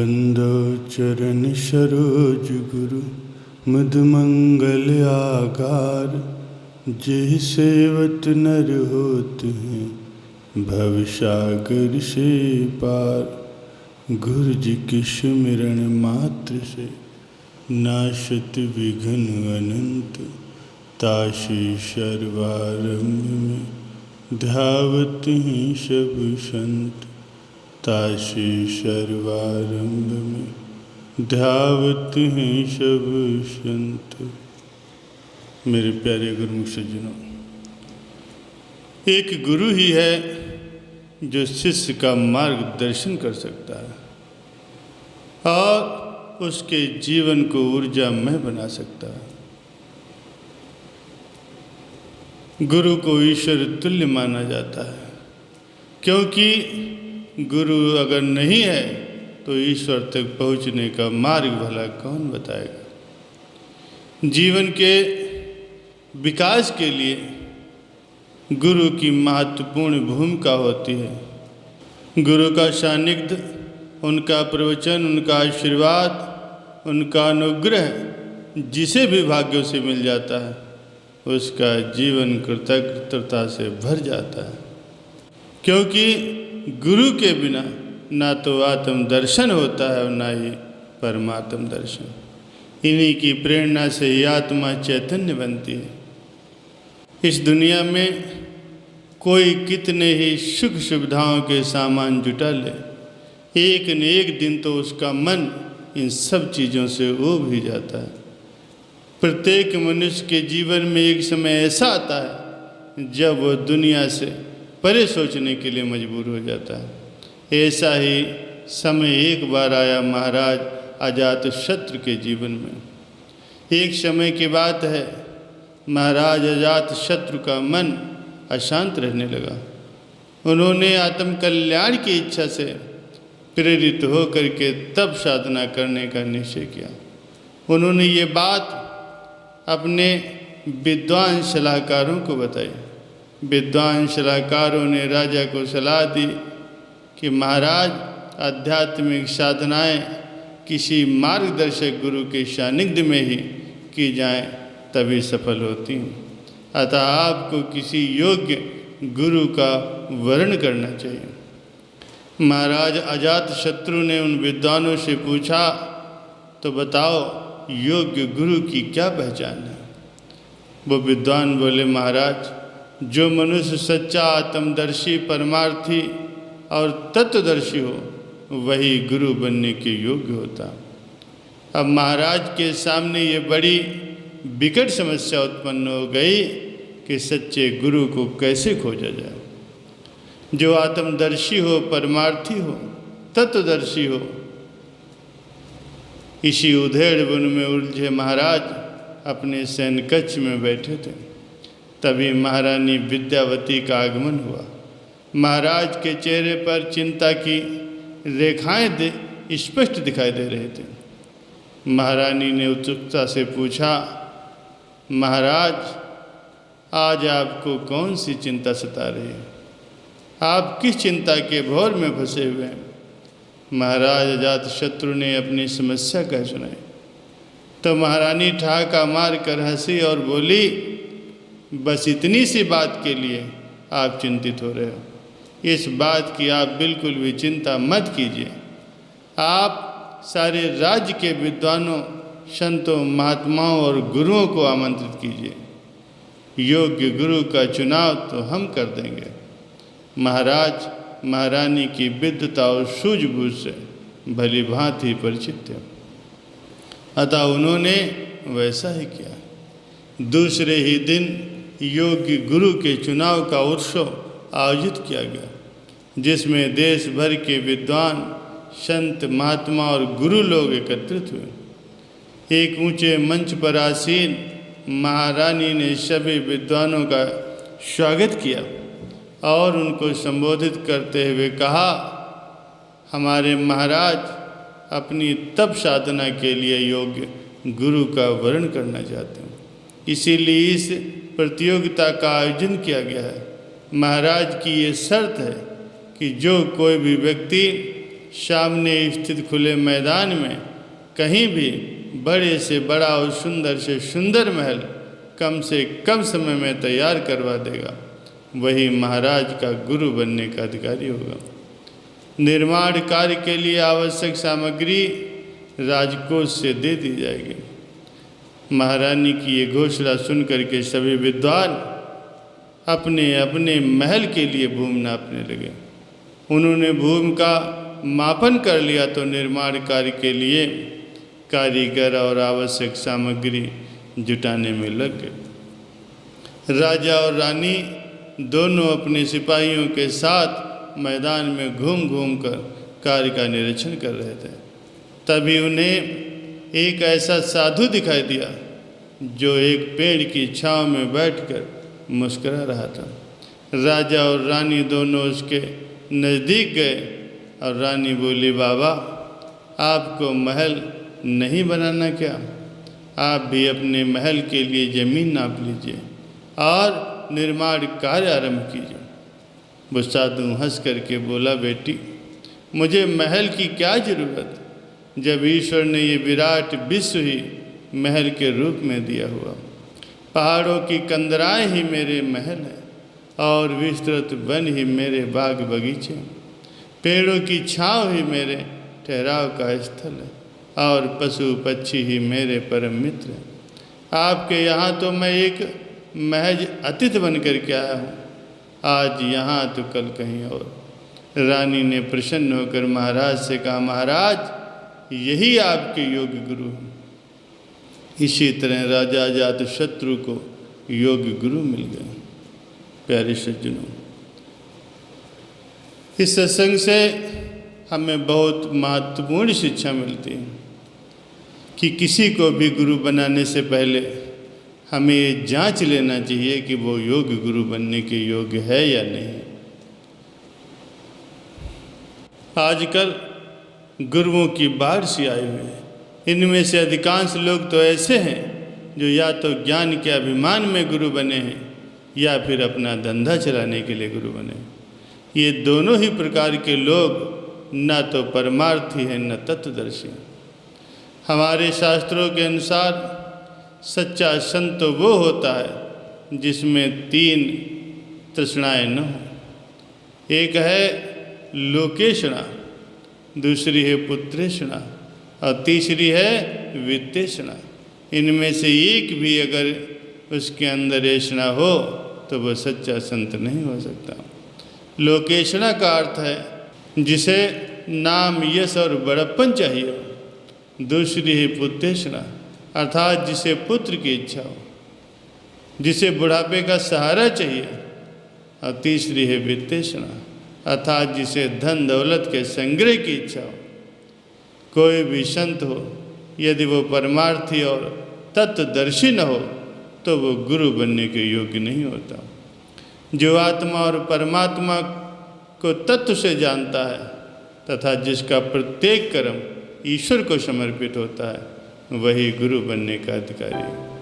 बंदो चरण सरोज गुरु मुद मंगल आगार। जे सेवत नर होत हैं भव सागर से पार। गुरु जी के सुमिरन मात्र से नाशत विघ्न अनंत। तासे सर्वारंभ में ध्यावत हैं सब संत। तासे सर्वारंभ में ध्यावत हैं सब संत। मेरे प्यारे गुरुमुख सज्जनों, एक गुरु ही है जो शिष्य का मार्गदर्शन कर सकता है और उसके जीवन को ऊर्जामय बना सकता है। गुरु को ईश्वर तुल्य माना जाता है, क्योंकि गुरु अगर नहीं है तो ईश्वर तक पहुंचने का मार्ग भला कौन बताएगा। जीवन के विकास के लिए गुरु की महत्वपूर्ण भूमिका होती है। गुरु का सानिध्य, उनका प्रवचन, उनका आशीर्वाद, उनका अनुग्रह जिसे भी भाग्यों से मिल जाता है उसका जीवन कृतज्ञता से भर जाता है। क्योंकि गुरु के बिना ना तो आत्म दर्शन होता है और ना ही परमात्म दर्शन। इन्हीं की प्रेरणा से ही आत्मा चैतन्य बनती है। इस दुनिया में कोई कितने ही सुख सुविधाओं के सामान जुटा ले, एक न एक दिन तो उसका मन इन सब चीज़ों से ऊब ही जाता है। प्रत्येक मनुष्य के जीवन में एक समय ऐसा आता है जब वह दुनिया से परे सोचने के लिए मजबूर हो जाता है। ऐसा ही समय एक बार आया महाराज अजातशत्रु के जीवन में। एक समय की बात है, महाराज अजातशत्रु का मन अशांत रहने लगा। उन्होंने आत्म कल्याण की इच्छा से प्रेरित होकर के तप साधना करने का निश्चय किया। उन्होंने ये बात अपने विद्वान सलाहकारों को बताई। विद्वान सलाहकारों ने राजा को सलाह दी कि महाराज, आध्यात्मिक साधनाएं किसी मार्गदर्शक गुरु के सानिध्य में ही की जाएं तभी सफल होती हैं। अतः आपको किसी योग्य गुरु का वर्ण करना चाहिए। महाराज अजातशत्रु ने उन विद्वानों से पूछा, तो बताओ योग्य गुरु की क्या पहचान है। वो विद्वान बोले, महाराज, जो मनुष्य सच्चा आत्मदर्शी, परमार्थी और तत्वदर्शी हो वही गुरु बनने के योग्य होता। अब महाराज के सामने ये बड़ी विकट समस्या उत्पन्न हो गई कि सच्चे गुरु को कैसे खोजा जाए, जो आत्मदर्शी हो, परमार्थी हो, तत्वदर्शी हो। इसी उधेड़ वन में उलझे महाराज अपने शयन कक्ष में बैठे थे। तभी महारानी विद्यावती का आगमन हुआ। महाराज के चेहरे पर चिंता की रेखाएं स्पष्ट दिखाई दे रहे थे। महारानी ने उत्सुकता से पूछा, महाराज, आज आपको कौन सी चिंता सता रही है? आप किस चिंता के भौर में फंसे हुए हैं? महाराज अजातशत्रु ने अपनी समस्या कह सुनाई। तो महारानी ठहाका मार कर हंसी और बोली, बस इतनी सी बात के लिए आप चिंतित हो रहे हो। इस बात की आप बिल्कुल भी चिंता मत कीजिए। आप सारे राज्य के विद्वानों, संतों, महात्माओं और गुरुओं को आमंत्रित कीजिए। योग्य गुरु का चुनाव तो हम कर देंगे। महाराज महारानी की विद्वता और सूझबूझ से भली भांति परिचित थे। अतः उन्होंने वैसा ही किया। दूसरे ही दिन योग्य गुरु के चुनाव का उत्सव आयोजित किया गया, जिसमें देश भर के विद्वान, संत, महात्मा और गुरु लोग एकत्रित हुए। एक ऊंचे मंच पर आसीन महारानी ने सभी विद्वानों का स्वागत किया और उनको संबोधित करते हुए कहा, हमारे महाराज अपनी तप साधना के लिए योग्य गुरु का वर्ण करना चाहते हैं, इसीलिए इस प्रतियोगिता का आयोजन किया गया है। महाराज की ये शर्त है कि जो कोई भी व्यक्ति सामने स्थित खुले मैदान में कहीं भी बड़े से बड़ा और सुंदर से सुंदर महल कम से कम समय में तैयार करवा देगा, वही महाराज का गुरु बनने का अधिकारी होगा। निर्माण कार्य के लिए आवश्यक सामग्री राजकोष से दे दी जाएगी। महारानी की ये घोषणा सुनकर के सभी विद्वान अपने अपने महल के लिए भूमि नापने लगे। उन्होंने भूमि का मापन कर लिया तो निर्माण कार्य के लिए कारीगर और आवश्यक सामग्री जुटाने में लग गए। राजा और रानी दोनों अपने सिपाहियों के साथ मैदान में घूम घूम कर कार्य का निरीक्षण कर रहे थे। तभी उन्हें एक ऐसा साधु दिखाई दिया जो एक पेड़ की छांव में बैठकर मुस्कुरा रहा था। राजा और रानी दोनों उसके नज़दीक गए और रानी बोली, बाबा आपको महल नहीं बनाना क्या? आप भी अपने महल के लिए ज़मीन नाप लीजिए और निर्माण कार्य आरंभ कीजिए। वो साधु हंस करके बोला, बेटी मुझे महल की क्या ज़रूरत, जब ईश्वर ने ये विराट विश्व ही महल के रूप में दिया हुआ। पहाड़ों की कंदराएं ही मेरे महल हैं और विस्तृत वन ही मेरे बाग बगीचे, पेड़ों की छांव ही मेरे ठहराव का स्थल है और पशु पक्षी ही मेरे परम मित्र हैं। आपके यहाँ तो मैं एक महज अतिथि बन कर के आया हूँ, आज यहाँ तो कल कहीं और। रानी ने प्रसन्न होकर महाराज से कहा, महाराज यही आपके योग्य गुरु हैं। इसी तरह राजा अजातशत्रु को योग्य गुरु मिल गए। प्यारे सज्जनों, इस सत्संग से हमें बहुत महत्वपूर्ण शिक्षा मिलती है कि किसी को भी गुरु बनाने से पहले हमें ये जांच लेना चाहिए कि वो योग्य गुरु बनने के योग्य है या नहीं। आजकल गुरुओं की बाढ़ सी आई हुई है। इनमें से अधिकांश लोग तो ऐसे हैं जो या तो ज्ञान के अभिमान में गुरु बने हैं या फिर अपना धंधा चलाने के लिए गुरु बने। ये दोनों ही प्रकार के लोग न तो परमार्थी हैं न तत्वदर्शी। हमारे शास्त्रों के अनुसार सच्चा संत तो वो होता है जिसमें 3 तृष्णाएं न हो। एक है लोकेशणा, दूसरी है पुत्रेषणा और तीसरी है वित्तेषणा। इनमें से एक भी अगर उसके अंदर ऐसा हो तो वह सच्चा संत नहीं हो सकता। लोकेशणा का अर्थ है जिसे नाम यश और बड़प्पन चाहिए। दूसरी है पुत्रेषणा अर्थात जिसे पुत्र की इच्छा हो, जिसे बुढ़ापे का सहारा चाहिए। और तीसरी है वित्तेषणा अर्थात जिसे धन दौलत के संग्रह की इच्छा हो। कोई भी संत हो यदि वो परमार्थी और तत्वदर्शी न हो तो वो गुरु बनने के योग्य नहीं होता। जो आत्मा और परमात्मा को तत्व से जानता है तथा जिसका प्रत्येक कर्म ईश्वर को समर्पित होता है वही गुरु बनने का अधिकारी है।